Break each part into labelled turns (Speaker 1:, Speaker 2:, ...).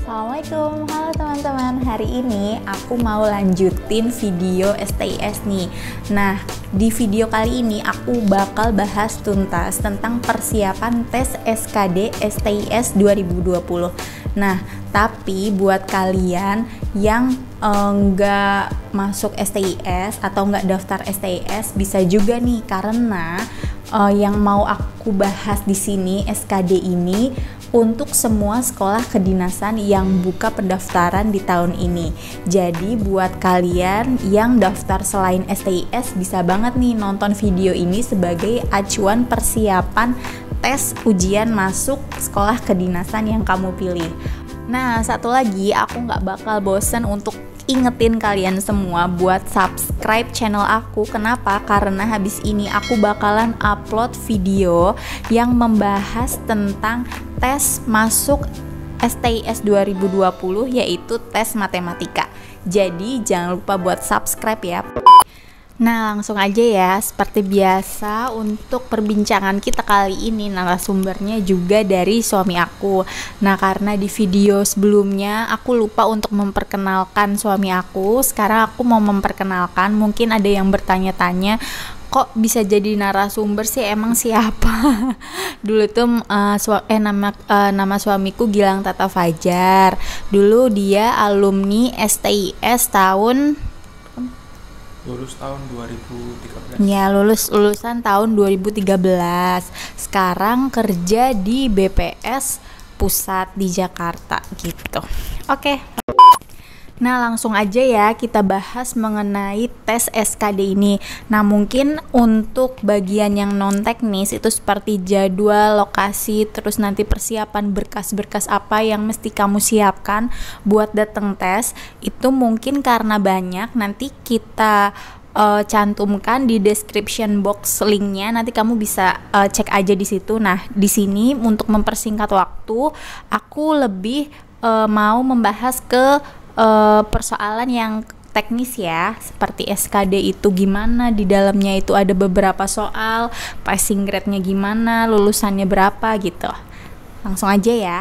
Speaker 1: Assalamualaikum, halo teman-teman. Hari ini aku mau lanjutin video STIS nih. Nah, di video kali ini aku bakal bahas tuntas tentang persiapan tes SKD STIS 2020. Nah, tapi buat kalian yang nggak masuk STIS atau nggak daftar STIS bisa juga nih, karena yang mau aku bahas di sini SKD ini untuk semua sekolah kedinasan yang buka pendaftaran di tahun ini. Jadi buat kalian yang daftar selain STIS bisa banget nih nonton video ini sebagai acuan persiapan tes ujian masuk sekolah kedinasan yang kamu pilih. Nah, satu lagi, aku nggak bakal bosen untuk ingetin kalian semua buat subscribe channel aku. Kenapa? Karena habis ini aku bakalan upload video yang membahas tentang tes masuk STIS 2020, yaitu tes matematika. Jadi jangan lupa buat subscribe ya. Nah, langsung aja ya, seperti biasa untuk perbincangan kita kali ini narasumbernya juga dari suami aku. Nah, karena di video sebelumnya aku lupa untuk memperkenalkan suami aku, sekarang aku mau memperkenalkan. Mungkin ada yang bertanya-tanya, kok bisa jadi narasumber sih, emang siapa? Dulu tuh nama suamiku Gilang Tata Fajar. Dulu dia alumni STIS tahun
Speaker 2: lulus tahun 2013.
Speaker 1: Ya, lulusan tahun 2013. Sekarang kerja di BPS Pusat di Jakarta gitu. Oke. Nah, langsung aja ya kita bahas mengenai tes SKD ini. Nah, mungkin untuk bagian yang non teknis itu seperti jadwal, lokasi, terus nanti persiapan berkas-berkas apa yang mesti kamu siapkan buat datang tes, itu mungkin karena banyak, nanti kita cantumkan di description box linknya, nanti kamu bisa cek aja di situ. Nah, di sini untuk mempersingkat waktu, aku lebih mau membahas ke persoalan yang teknis ya, seperti SKD itu gimana, di dalamnya itu ada beberapa soal, passing grade-nya gimana, lulusannya berapa gitu. Langsung aja ya.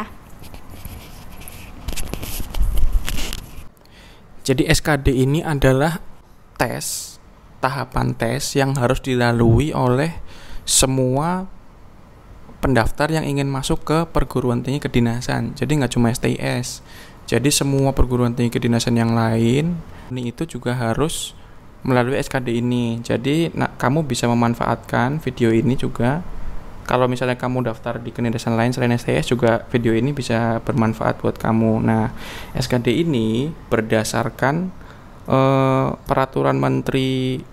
Speaker 2: Jadi SKD ini adalah tahapan tes yang harus dilalui oleh semua pendaftar yang ingin masuk ke perguruan tinggi kedinasan. Jadi nggak cuma STIS. Jadi semua perguruan tinggi kedinasan yang lain ini itu juga harus melalui SKD ini. Jadi kamu bisa memanfaatkan video ini juga. Kalau misalnya kamu daftar di kedinasan lain selain STIS, juga video ini bisa bermanfaat buat kamu. Nah, SKD ini berdasarkan peraturan Menteri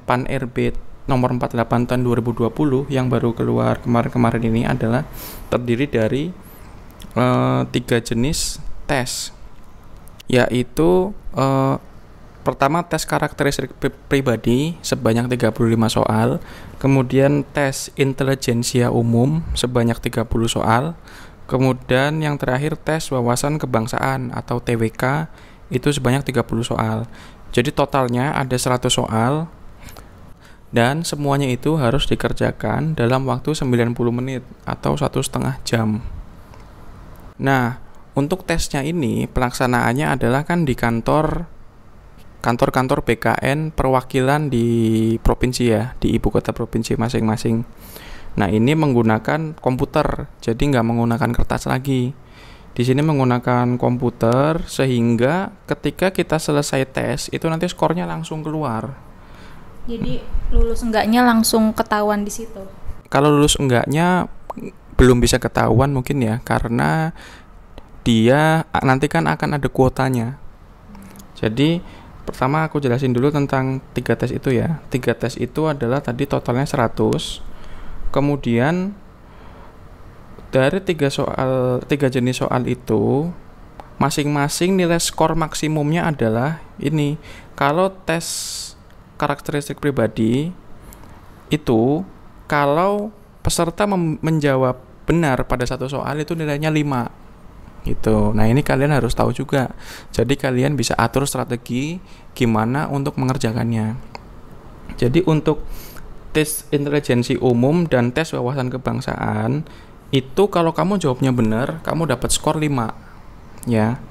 Speaker 2: Pan-RB nomor 48 tahun 2020 yang baru keluar kemarin-kemarin ini adalah terdiri dari 3 jenis tes, yaitu pertama tes karakteristik pribadi sebanyak 35 soal, kemudian tes intelijensia umum sebanyak 30 soal, kemudian yang terakhir tes wawasan kebangsaan atau TWK itu sebanyak 30 soal. Jadi totalnya ada 100 soal dan semuanya itu harus dikerjakan dalam waktu 90 menit atau 1,5 jam. Nah, untuk tesnya ini pelaksanaannya adalah kan di kantor-kantor BKN perwakilan di provinsi ya, di ibu kota provinsi masing-masing. Nah, ini menggunakan komputer, jadi nggak menggunakan kertas lagi. Di sini menggunakan komputer sehingga ketika kita selesai tes itu nanti skornya langsung keluar.
Speaker 1: Jadi lulus enggaknya langsung ketahuan di situ.
Speaker 2: Kalau lulus enggaknya belum bisa ketahuan mungkin ya, karena dia nanti kan akan ada kuotanya. Jadi pertama aku jelasin dulu tentang 3 tes itu ya. 3 tes itu adalah tadi totalnya 100. Kemudian dari 3 jenis soal itu masing-masing nilai skor maksimumnya adalah ini. Kalau tes karakteristik pribadi itu, kalau peserta menjawab benar pada satu soal itu nilainya 5 gitu. Nah, ini kalian harus tahu juga. Jadi kalian bisa atur strategi gimana untuk mengerjakannya. Jadi untuk tes intelijensi umum dan tes wawasan kebangsaan itu kalau kamu jawabnya benar, kamu dapat skor 5. ya.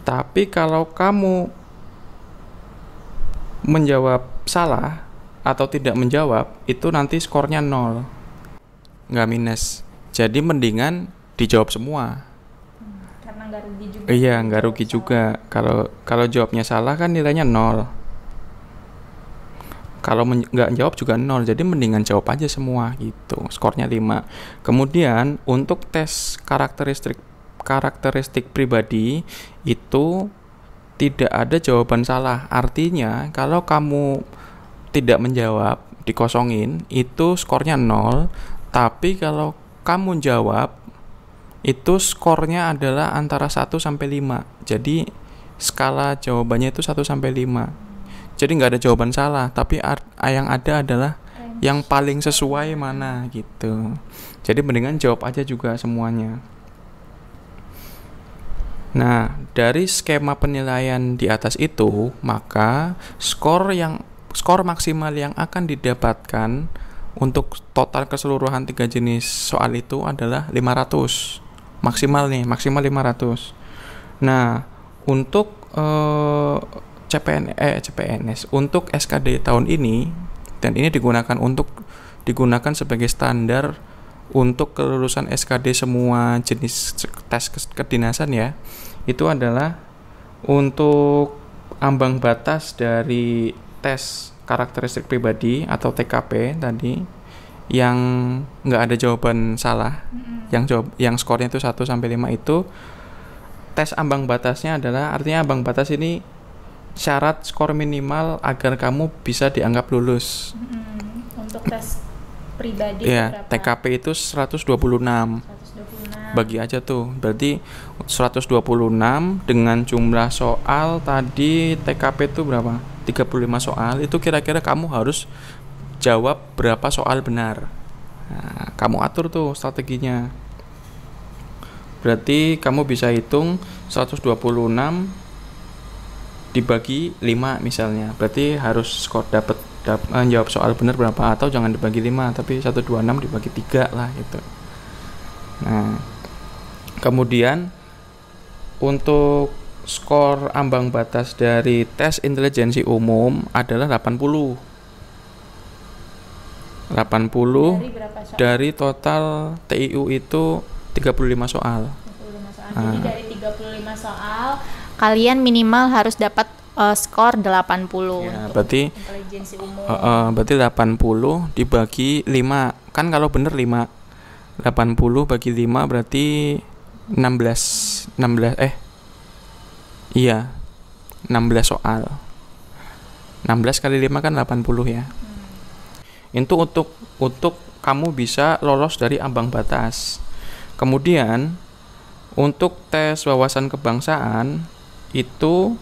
Speaker 2: Tapi kalau kamu menjawab salah atau tidak menjawab, itu nanti skornya 0, nggak minus. Jadi mendingan dijawab semua.
Speaker 1: Karena nggak rugi juga.
Speaker 2: Iya, nggak rugi juga. Kalau jawabnya salah kan nilainya 0. Kalau nggak jawab juga 0. Jadi mendingan jawab aja semua gitu. Skornya 5. Kemudian untuk tes karakteristik pribadi itu tidak ada jawaban salah. Artinya kalau kamu tidak menjawab, dikosongin, itu skornya 0. Tapi kalau kamu jawab, itu skornya adalah antara 1 sampai 5. Jadi skala jawabannya itu 1 sampai 5. Jadi nggak ada jawaban salah, tapi yang ada adalah yang paling sesuai mana gitu. Jadi mendingan jawab aja juga semuanya. Nah, dari skema penilaian di atas itu, maka skor maksimal yang akan didapatkan untuk total keseluruhan 3 jenis soal itu adalah 500. Maksimal 500. Nah, untuk CPNS untuk SKD tahun ini, dan ini digunakan sebagai standar untuk kelulusan SKD semua jenis tes kedinasan ya. Itu adalah untuk ambang batas dari tes karakteristik pribadi atau TKP tadi yang nggak ada jawaban salah, yang skornya itu 1 sampai 5 itu tes ambang batasnya adalah, artinya ambang batas ini syarat skor minimal agar kamu bisa dianggap lulus.
Speaker 1: Untuk tes pribadi
Speaker 2: ya,
Speaker 1: berapa?
Speaker 2: TKP itu 126. Bagi aja tuh, berarti 126 dengan jumlah soal tadi TKP itu berapa? 35 soal. Itu kira-kira kamu harus jawab berapa soal benar. Nah, kamu atur tuh strateginya. Berarti kamu bisa hitung 126 dibagi 5 misalnya. Berarti harus skor dapat jawab soal benar berapa, atau jangan dibagi 5 tapi 126 dibagi 3 lah gitu. Nah, kemudian untuk skor ambang batas dari tes intelijensi umum adalah 80. Dari total TIU itu 35 soal.
Speaker 1: 35 soal. Jadi dari 35 soal kalian minimal harus dapat skor 80
Speaker 2: ya,
Speaker 1: untuk
Speaker 2: berarti
Speaker 1: intelijensi umum.
Speaker 2: Berarti 80 dibagi 5. Kan kalau bener 5. 80 bagi 5 berarti 16 soal. 16 kali 5 kan 80 ya. Itu untuk kamu bisa lolos dari ambang batas. Kemudian untuk tes wawasan kebangsaan itu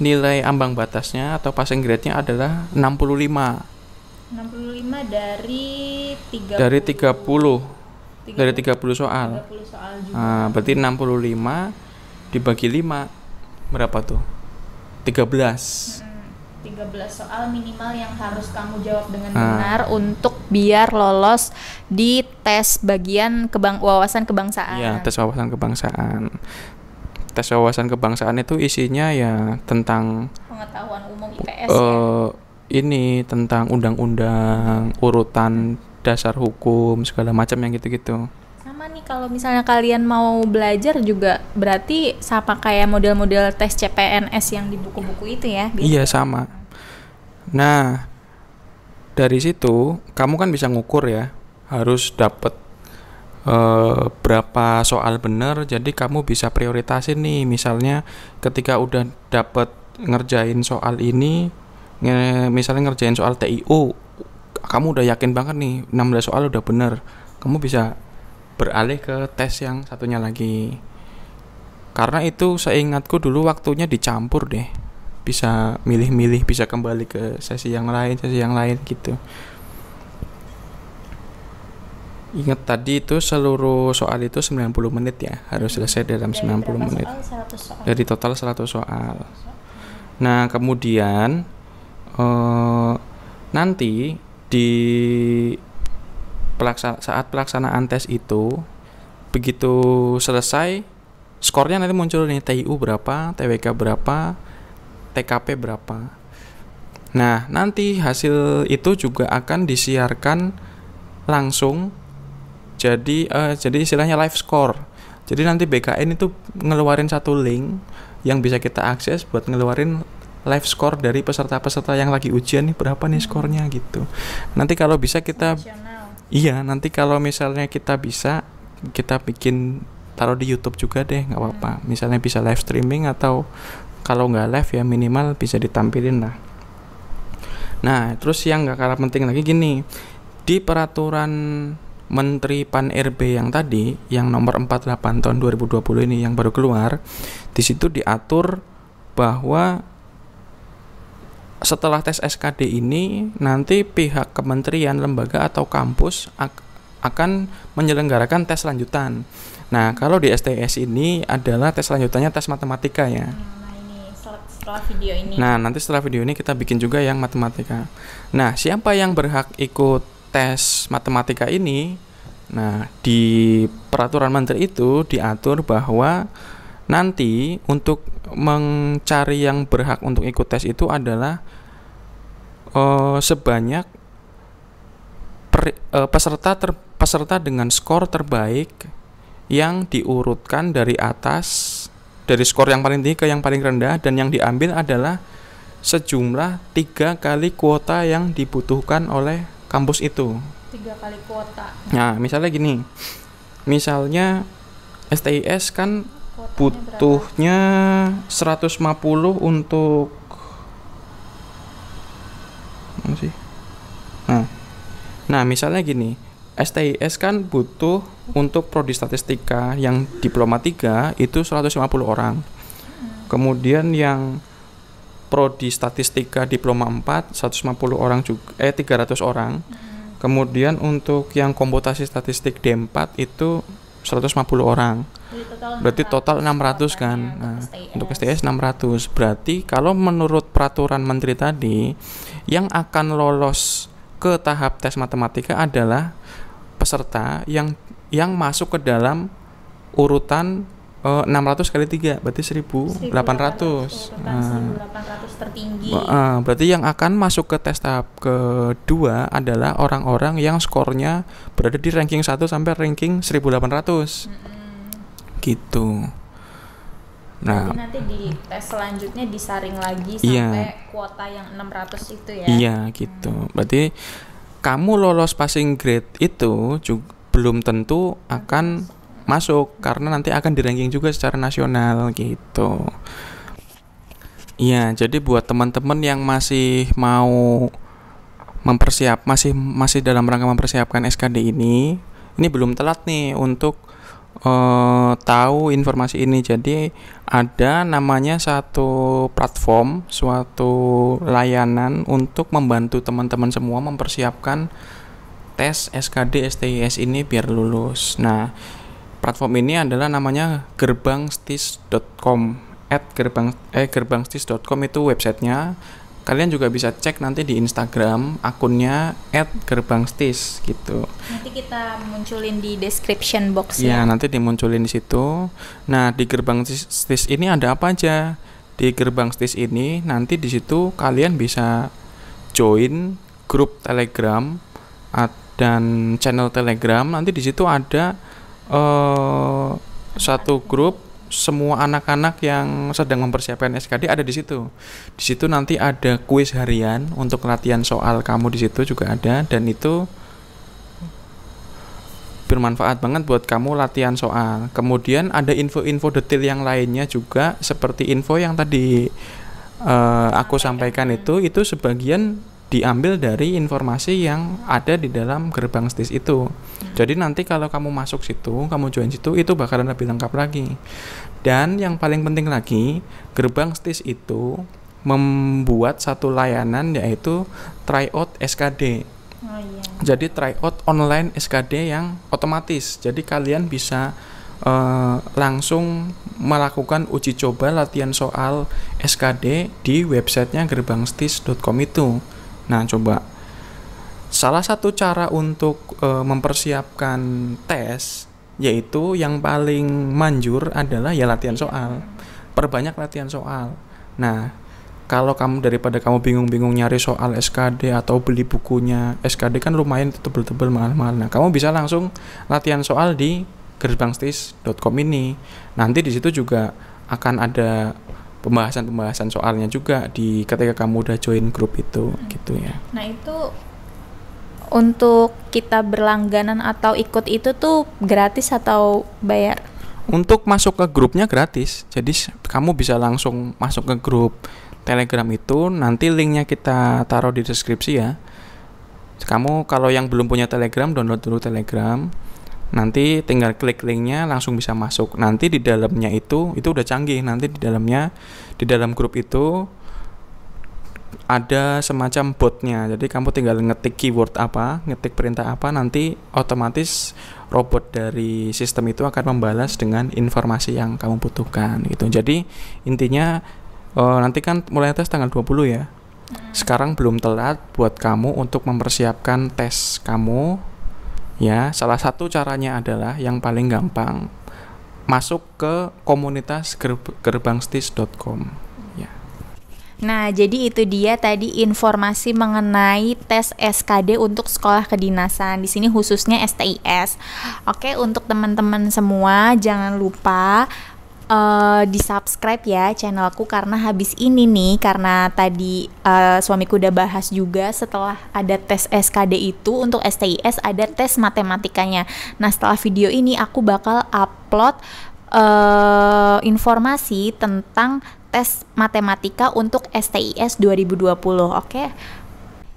Speaker 2: nilai ambang batasnya atau passing grade-nya adalah 65.
Speaker 1: 65 dari 30.
Speaker 2: Dari 30 soal.
Speaker 1: 30 soal juga.
Speaker 2: Nah, berarti 65 dibagi 5 berapa tuh? 13.
Speaker 1: 13 soal minimal yang harus kamu jawab dengan benar untuk biar lolos di tes bagian wawasan kebangsaan.
Speaker 2: Iya, tes wawasan kebangsaan. Tes wawasan kebangsaan itu isinya ya tentang
Speaker 1: pengetahuan umum IPS ya.
Speaker 2: Ini tentang undang-undang, urutan dasar hukum, segala macam yang gitu-gitu.
Speaker 1: Sama nih, kalau misalnya kalian mau belajar juga berarti sama kayak model-model tes CPNS yang di buku-buku itu ya? Biasa.
Speaker 2: Iya, sama. Nah, dari situ kamu kan bisa ngukur ya, harus dapat berapa soal benar. Jadi kamu bisa prioritasin nih, misalnya ketika udah dapat ngerjain soal ini, misalnya ngerjain soal TIU, kamu udah yakin banget nih 16 soal udah bener, kamu bisa beralih ke tes yang satunya lagi. Karena itu seingatku dulu waktunya dicampur deh, bisa milih-milih, bisa kembali ke sesi yang lain gitu. Ingat tadi itu seluruh soal itu 90 menit ya, harus selesai dalam 90 menit.
Speaker 1: Soal?
Speaker 2: Dari total 100 soal. Nah, kemudian nanti di saat pelaksanaan tes itu, begitu selesai skornya nanti muncul nih, TIU berapa, TWK berapa, TKP berapa. Nah, nanti hasil itu juga akan disiarkan langsung, jadi istilahnya live score. Jadi nanti BKN itu ngeluarin satu link yang bisa kita akses buat ngeluarin live score dari peserta-peserta yang lagi ujian nih, berapa nih skornya gitu. Nanti kalau bisa kita nanti kalau misalnya kita bisa, kita bikin taruh di YouTube juga deh, nggak apa-apa. Misalnya bisa live streaming, atau kalau nggak live ya minimal bisa ditampilin lah. Nah, terus yang nggak kalah penting lagi gini, di peraturan Menteri Pan-RB yang tadi, yang nomor 48 tahun 2020 ini yang baru keluar, di situ diatur bahwa setelah tes SKD ini nanti pihak kementerian, lembaga atau kampus akan menyelenggarakan tes lanjutan. Nah, kalau di STS ini adalah tes lanjutannya tes matematika ya.
Speaker 1: Nah, ini setelah video ini.
Speaker 2: Nah, nanti setelah video ini kita bikin juga yang matematika. Nah, siapa yang berhak ikut tes matematika ini? Nah, di peraturan menteri itu diatur bahwa nanti untuk mencari yang berhak untuk ikut tes itu adalah sebanyak peserta dengan skor terbaik yang diurutkan dari atas, dari skor yang paling tinggi ke yang paling rendah, dan yang diambil adalah sejumlah 3 kali kuota yang dibutuhkan oleh kampus itu.
Speaker 1: 3 kali kuota.
Speaker 2: Nah, misalnya gini, misalnya STIS kan butuhnya 150 untuk apa sih? Nah, misalnya gini, STIS kan butuh untuk prodi statistika yang diploma 3 itu 150 orang. Kemudian yang prodi statistika diploma 4 150 orang juga, 300 orang. Kemudian untuk yang komputasi statistik D4 itu 150 orang. Berarti total 600 kan. Nah, untuk STS 600. Berarti kalau menurut peraturan menteri tadi, yang akan lolos ke tahap tes matematika adalah peserta yang masuk ke dalam urutan 600 kali 3, berarti 1.800.
Speaker 1: Urutan 1.800 tertinggi.
Speaker 2: Berarti yang akan masuk ke tes tahap kedua adalah orang-orang yang skornya berada di ranking 1 sampai ranking 1.800. Gitu. Nah,
Speaker 1: nanti di tes selanjutnya disaring lagi sampai kuota yang 600 itu ya.
Speaker 2: Iya, gitu. Berarti kamu lolos passing grade itu belum tentu akan masuk, karena nanti akan di-ranking juga secara nasional gitu. Iya, jadi buat teman-teman yang masih mau masih dalam rangka mempersiapkan SKD ini belum telat nih untuk tahu informasi ini. Jadi ada namanya satu platform, suatu layanan untuk membantu teman-teman semua mempersiapkan tes SKD STIS ini biar lulus. Nah, platform ini adalah namanya gerbangstis.com. @gerbangstis.com itu websitenya. Kalian juga bisa cek nanti di Instagram akunnya @gerbangstis gitu.
Speaker 1: Nanti kita munculin di description box
Speaker 2: ya. Nanti dimunculin di situ. Nah, di Gerbangstis ini ada apa aja? Di Gerbangstis ini nanti di situ kalian bisa join grup Telegram dan channel Telegram. Nanti di situ ada satu grup semua anak-anak yang sedang mempersiapkan SKD ada di situ. Di situ nanti ada kuis harian untuk latihan soal kamu, di situ juga ada, dan itu bermanfaat banget buat kamu latihan soal. Kemudian ada info-info detail yang lainnya juga, seperti info yang tadi aku sampaikan itu sebagian diambil dari informasi yang ada di dalam Gerbangstis itu. Jadi nanti kalau kamu masuk situ, kamu join situ, itu bakalan lebih lengkap lagi. Dan yang paling penting lagi, Gerbangstis itu membuat satu layanan, yaitu tryout SKD. Jadi tryout online SKD yang otomatis. Jadi kalian bisa langsung melakukan uji coba latihan soal SKD di websitenya gerbangstis.com itu. Nah, coba salah satu cara untuk mempersiapkan tes yaitu yang paling manjur adalah ya latihan soal. Perbanyak latihan soal. Nah, kalau kamu daripada kamu bingung-bingung nyari soal SKD atau beli bukunya, SKD kan lumayan tebel-tebel mahal-mahal. Nah, kamu bisa langsung latihan soal di gerbangSTIS.com ini. Nanti di situ juga akan ada pembahasan soalnya juga di ketika kamu udah join grup itu, gitu ya.
Speaker 1: Nah, itu untuk kita berlangganan atau ikut itu tuh gratis atau bayar?
Speaker 2: Untuk masuk ke grupnya gratis. Jadi kamu bisa langsung masuk ke grup Telegram itu, nanti linknya kita taruh di deskripsi ya. Kamu kalau yang belum punya Telegram, download dulu Telegram. Nanti tinggal klik linknya langsung bisa masuk. Nanti di dalamnya itu udah canggih. Nanti di dalam grup itu ada semacam botnya. Jadi kamu tinggal ngetik keyword apa, ngetik perintah apa, nanti otomatis robot dari sistem itu akan membalas dengan informasi yang kamu butuhkan gitu. Jadi intinya nanti kan mulai tes tanggal 20 ya. Sekarang belum telat buat kamu untuk mempersiapkan tes kamu. Ya, salah satu caranya adalah yang paling gampang, masuk ke komunitas gerbangSTIS.com. Ya.
Speaker 1: Nah, jadi itu dia tadi informasi mengenai tes SKD untuk sekolah kedinasan. Di sini khususnya STIS. Oke, untuk teman-teman semua jangan lupa di subscribe ya channelku, karena habis ini nih, karena tadi suamiku udah bahas juga, setelah ada tes SKD itu untuk STIS ada tes matematikanya. Nah, setelah video ini aku bakal upload informasi tentang tes matematika untuk STIS 2020. Oke?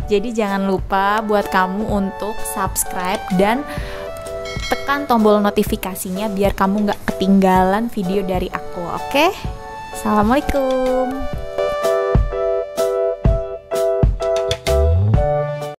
Speaker 1: Jadi jangan lupa buat kamu untuk subscribe dan tekan tombol notifikasinya biar kamu nggak ketinggalan video dari aku. Oke? Assalamualaikum.